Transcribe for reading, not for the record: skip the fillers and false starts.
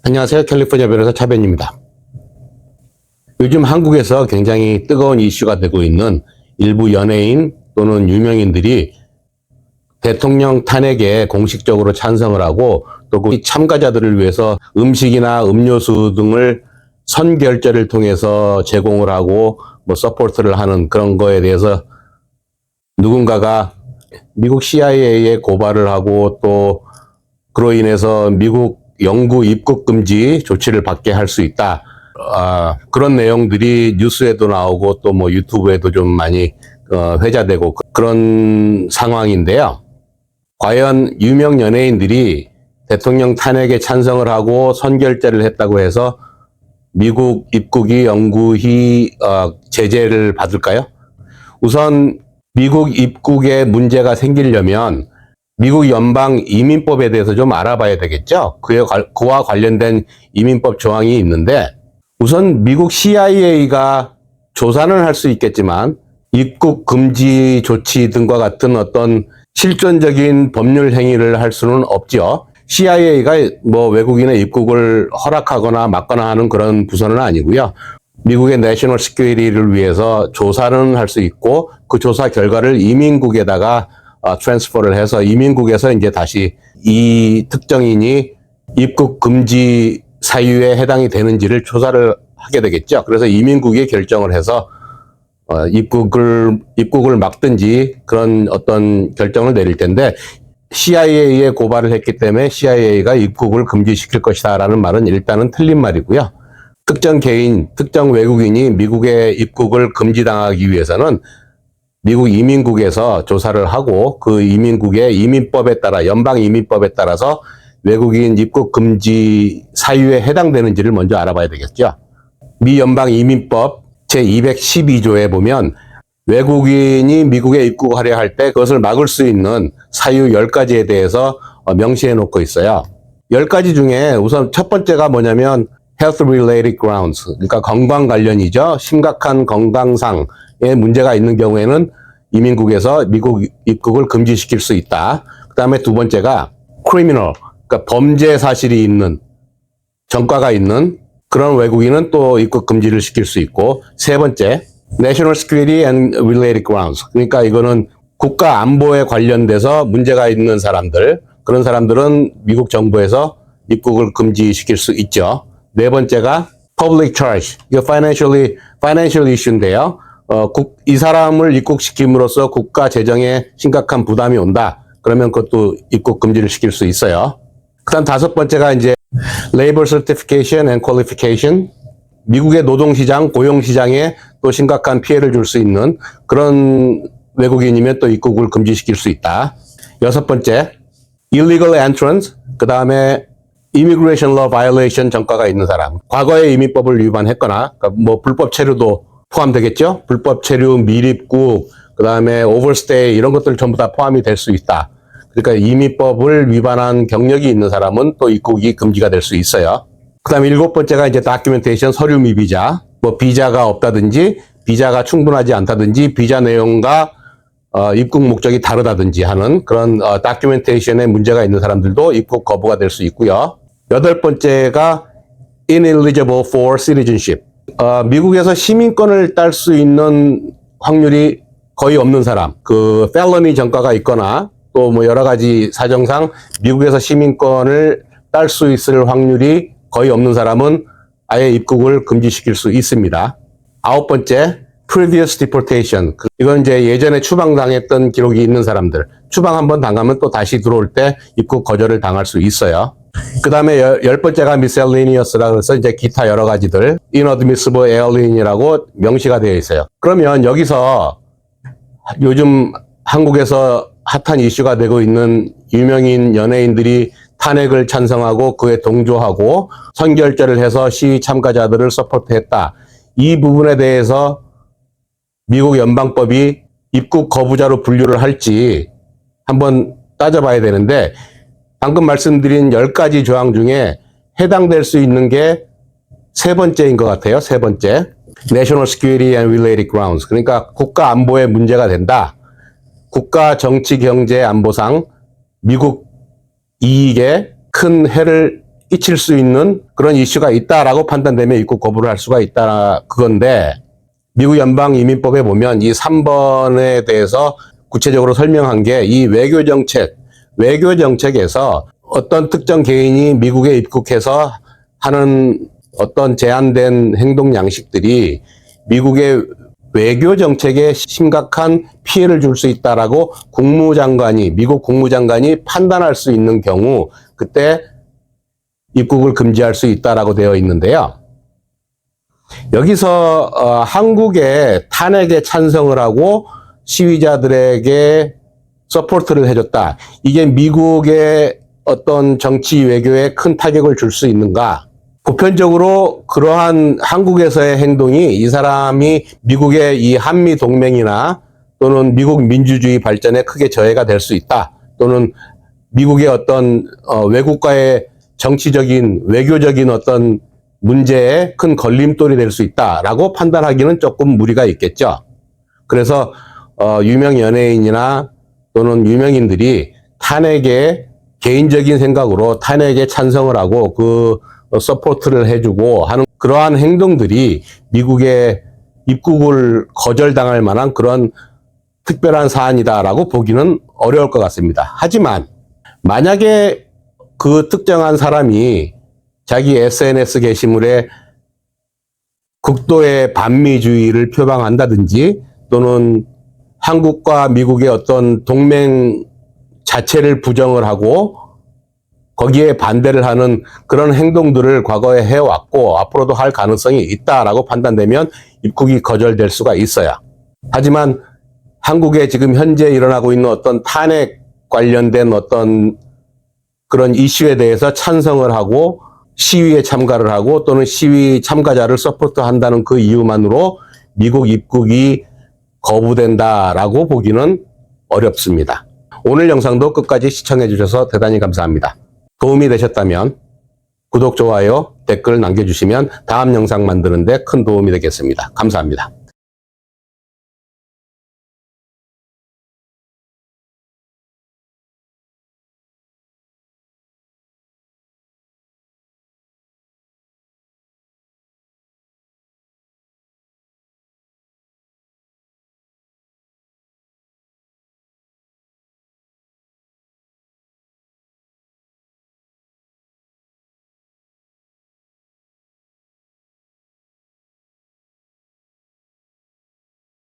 안녕하세요. 캘리포니아 변호사 차변입니다. 요즘 한국에서 굉장히 뜨거운 이슈가 되고 있는 일부 연예인 또는 유명인들이 대통령 탄핵에 공식적으로 찬성을 하고 또 그 참가자들을 위해서 음식이나 음료수 등을 선결제를 통해서 제공을 하고 서포트를 하는 그런 거에 대해서 누군가가 미국 CIA에 고발을 하고 또 그로 인해서 미국 영구 입국 금지 조치를 받게 할 수 있다. 그런 내용들이 뉴스에도 나오고 또 유튜브에도 좀 많이 회자되고 그런 상황인데요. 과연 유명 연예인들이 대통령 탄핵에 찬성을 하고 선결제를 했다고 해서 미국 입국이 영구히 제재를 받을까요? 우선 미국 입국에 문제가 생기려면 미국 연방 이민법에 대해서 좀 알아봐야 되겠죠. 그와 관련된 이민법 조항이 있는데 우선 미국 CIA가 조사는 할 수 있겠지만 입국 금지 조치 등과 같은 어떤 실존적인 법률 행위를 할 수는 없죠. CIA가 외국인의 입국을 허락하거나 막거나 하는 그런 부서는 아니고요. 미국의 내셔널 시큐리티를 위해서 조사는 할 수 있고 그 조사 결과를 이민국에다가 트랜스퍼를 해서 이민국에서 이제 다시 이 특정인이 입국 금지 사유에 해당이 되는지를 조사를 하게 되겠죠. 그래서 이민국이 결정을 해서 입국을 막든지 그런 어떤 결정을 내릴 텐데 CIA에 고발을 했기 때문에 CIA가 입국을 금지시킬 것이다라는 말은 일단은 틀린 말이고요. 특정 개인, 특정 외국인이 미국에 입국을 금지당하기 위해서는 미국 이민국에서 조사를 하고 그 이민국의 이민법에 따라 연방 이민법에 따라서 외국인 입국 금지 사유에 해당되는지를 먼저 알아봐야 되겠죠. 미 연방 이민법 제212조에 보면 외국인이 미국에 입국하려 할 때 그것을 막을 수 있는 사유 10가지에 대해서 명시해 놓고 있어요. 10가지 중에 우선 첫 번째가 뭐냐면 health related grounds, 그러니까 건강 관련이죠. 심각한 건강상의 문제가 있는 경우에는 이민국에서 미국 입국을 금지시킬 수 있다. 그 다음에 두 번째가 criminal, 그러니까 범죄 사실이 있는, 전과가 있는 그런 외국인은 또 입국 금지를 시킬 수 있고, 세 번째 national security and related grounds, 그러니까 이거는 국가 안보에 관련돼서 문제가 있는 사람들, 그런 사람들은 미국 정부에서 입국을 금지시킬 수 있죠. 네 번째가 public charge, 이거 financial issue인데요. 이 사람을 입국시킴으로써 국가 재정에 심각한 부담이 온다. 그러면 그것도 입국 금지를 시킬 수 있어요. 그다음 다섯 번째가 이제 labor certification and qualification, 미국의 노동시장, 고용시장에 또 심각한 피해를 줄 수 있는 그런 외국인이면 또 입국을 금지시킬 수 있다. 여섯 번째, illegal entrance, 그 다음에 immigration law violation 전과가 있는 사람, 과거에 이민법을 위반했거나 그러니까 불법 체류도 포함되겠죠. 불법 체류, 미입국, 그 다음에 overstay 이런 것들 전부 다 포함이 될 수 있다. 그러니까 이민법을 위반한 경력이 있는 사람은 또 입국이 금지가 될 수 있어요. 그 다음에 일곱 번째가 이제 documentation, 서류 미비자, 비자가 없다든지 비자가 충분하지 않다든지 비자 내용과 입국 목적이 다르다든지 하는 그런 documentation에 문제가 있는 사람들도 입국 거부가 될 수 있고요. 여덟 번째가 ineligible for citizenship, 미국에서 시민권을 딸 수 있는 확률이 거의 없는 사람, 그 felony 전과가 있거나 또 여러 가지 사정상 미국에서 시민권을 딸 수 있을 확률이 거의 없는 사람은 아예 입국을 금지시킬 수 있습니다. 아홉 번째, previous deportation. 이건 이제 예전에 추방당했던 기록이 있는 사람들. 추방 한번 당하면 또 다시 들어올 때 입국 거절을 당할 수 있어요. 그 다음에 열 번째가 miscellaneous라고 해서 이제 기타 여러 가지들, inadmissible alien이라고 명시가 되어 있어요. 그러면 여기서 요즘 한국에서 핫한 이슈가 되고 있는 유명인 연예인들이 탄핵을 찬성하고 그에 동조하고 선결제를 해서 시위 참가자들을 서포트했다. 이 부분에 대해서 미국 연방법이 입국 거부자로 분류를 할지 한번 따져봐야 되는데 방금 말씀드린 10가지 조항 중에 해당될 수 있는 게 세 번째인 것 같아요. 세 번째. National Security and Related Grounds. 그러니까 국가 안보에 문제가 된다. 국가 정치 경제 안보상 미국 이익에 큰 해를 끼칠 수 있는 그런 이슈가 있다라고 판단되면 입국 거부를 할 수가 있다 그건데, 미국 연방 이민법에 보면 이 3번에 대해서 구체적으로 설명한 게 이 외교 정책에서 어떤 특정 개인이 미국에 입국해서 하는 어떤 제한된 행동 양식들이 미국의 외교 정책에 심각한 피해를 줄 수 있다라고 미국 국무장관이 판단할 수 있는 경우, 그때 입국을 금지할 수 있다라고 되어 있는데요. 여기서 한국의 탄핵에 찬성을 하고 시위자들에게 서포트를 해줬다. 이게 미국의 어떤 정치 외교에 큰 타격을 줄 수 있는가? 보편적으로 그러한 한국에서의 행동이 이 사람이 미국의 이 한미 동맹이나 또는 미국 민주주의 발전에 크게 저해가 될 수 있다. 또는 미국의 어떤 외국과의 정치적인 외교적인 어떤 문제에 큰 걸림돌이 될 수 있다라고 판단하기는 조금 무리가 있겠죠. 그래서 유명 연예인이나 또는 유명인들이 탄핵에 개인적인 생각으로 탄핵에 찬성을 하고 그 서포트를 해주고 하는 그러한 행동들이 미국의 입국을 거절당할 만한 그런 특별한 사안이다라고 보기는 어려울 것 같습니다. 하지만 만약에 그 특정한 사람이 자기 SNS 게시물에 극도의 반미주의를 표방한다든지 또는 한국과 미국의 어떤 동맹 자체를 부정을 하고 거기에 반대를 하는 그런 행동들을 과거에 해왔고 앞으로도 할 가능성이 있다라고 판단되면 입국이 거절될 수가 있어요. 하지만 한국에 지금 현재 일어나고 있는 어떤 탄핵 관련된 어떤 그런 이슈에 대해서 찬성을 하고 시위에 참가를 하고 또는 시위 참가자를 서포트한다는 그 이유만으로 미국 입국이 거부된다라고 보기는 어렵습니다. 오늘 영상도 끝까지 시청해 주셔서 대단히 감사합니다. 도움이 되셨다면 구독, 좋아요, 댓글 남겨주시면 다음 영상 만드는 데 큰 도움이 되겠습니다. 감사합니다.